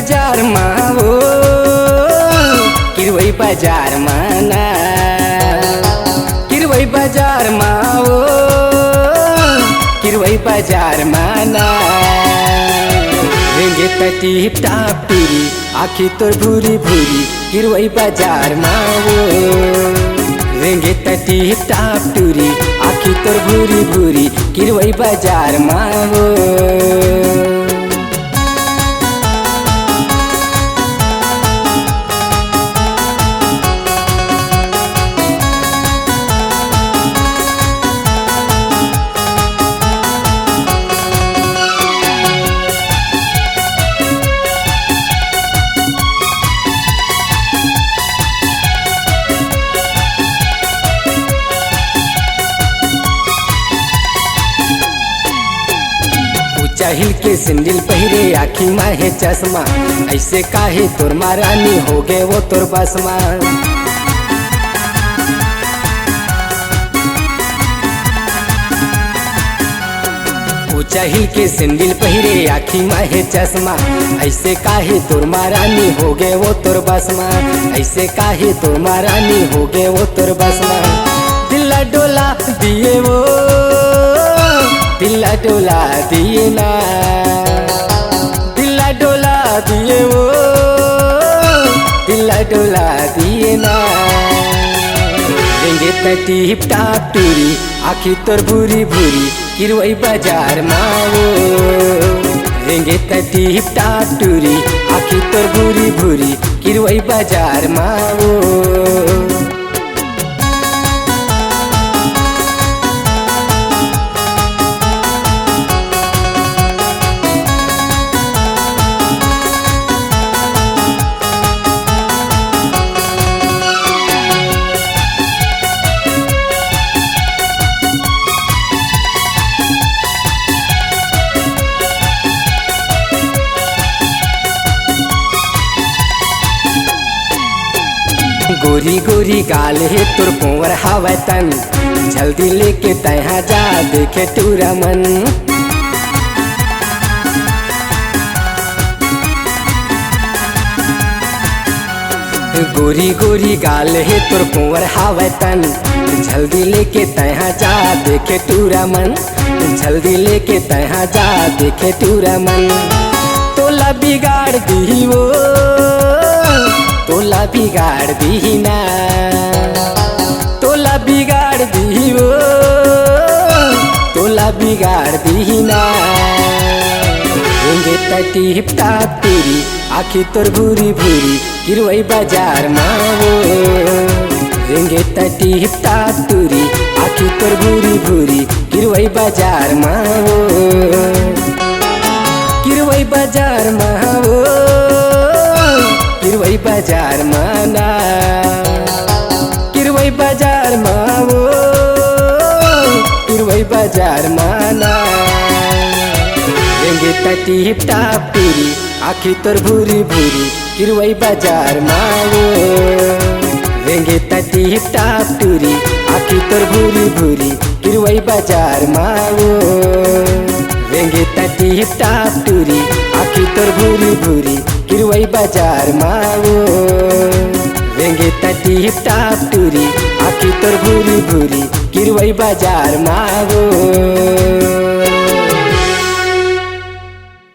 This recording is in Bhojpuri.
बाजार माओ किरवई बाजार माना किरवई बाजार माओ किरवई बाजार माना रेंगे तटी टाप टूरी आखी तोर भूरी भूरी किरवई बाजार माओ रेंगे तटी टाप टूरी आखी तोर भूरी भूरी किरवई बाजार माओ। हिल के सिंडिल पहिरे आखी माहे चश्मा ऐसे काहे तोर मारानी हो गए वो तोर बसमा। ऊंचा हिल के सिंडिल पहिरे आखी माहे चश्मा ऐसे काहे तोर मारानी हो गए वो तोर बसमा ऐसे काहे तोर मारानी हो गए वो तोर बसमा। दिल्ला डोला दिए वो दिल्ला डोला दिए ना दिल्ला डोला दिए वो दिल्ला डोला दिए ना रेंगे तटी टाप टूरी आखी तोर भूरी भूरी किरवई बाजार माओ रेंगे तटी टाप टूरी आखी तोर भूरी भूरी किरवई बाजार माओ। गोरी गोरी गाल है तुर कुंवर हवा तन जल्दी लेके तहा जा देखे टूरा मन। गोरी गोरी गाल है तुर कुंवर हवा तन जल्दी लेके तहा जा देखे टूरा मन जल्दी लेके तहा जा देखे टूरा मन। तोला बिगाड़ दी वो तोला बिगाड़ दी ना तोला बिगाड़ दी वो तोला बिगाड़ दी ना रेंगे तटी टाप टूरी आखी तोर भूरी भूरी किरवई बाजार माओ रेंगे तटी टाप टूरी आखी तोर भूरी भूरी किरवई बाजार माओ किरवई बाजार माओ किरवई बाजार माना किरवई बाजार माओ किरवई बाजार माना रेंगे तटी टाप टूरी आखी तोर भूरी भूरी किरवई बाजार माओ रेंगे तटी टाप टूरी आखी तोर भूरी भूरी किरवई बाजार माओ रेंगे तटी टाप टूरी आखी तोर भूरी भूरी किरवई बाजार माओ रेंगे तटी टाप टूरी आखी तोर भूरी भूरी किरवई बाजार माओ।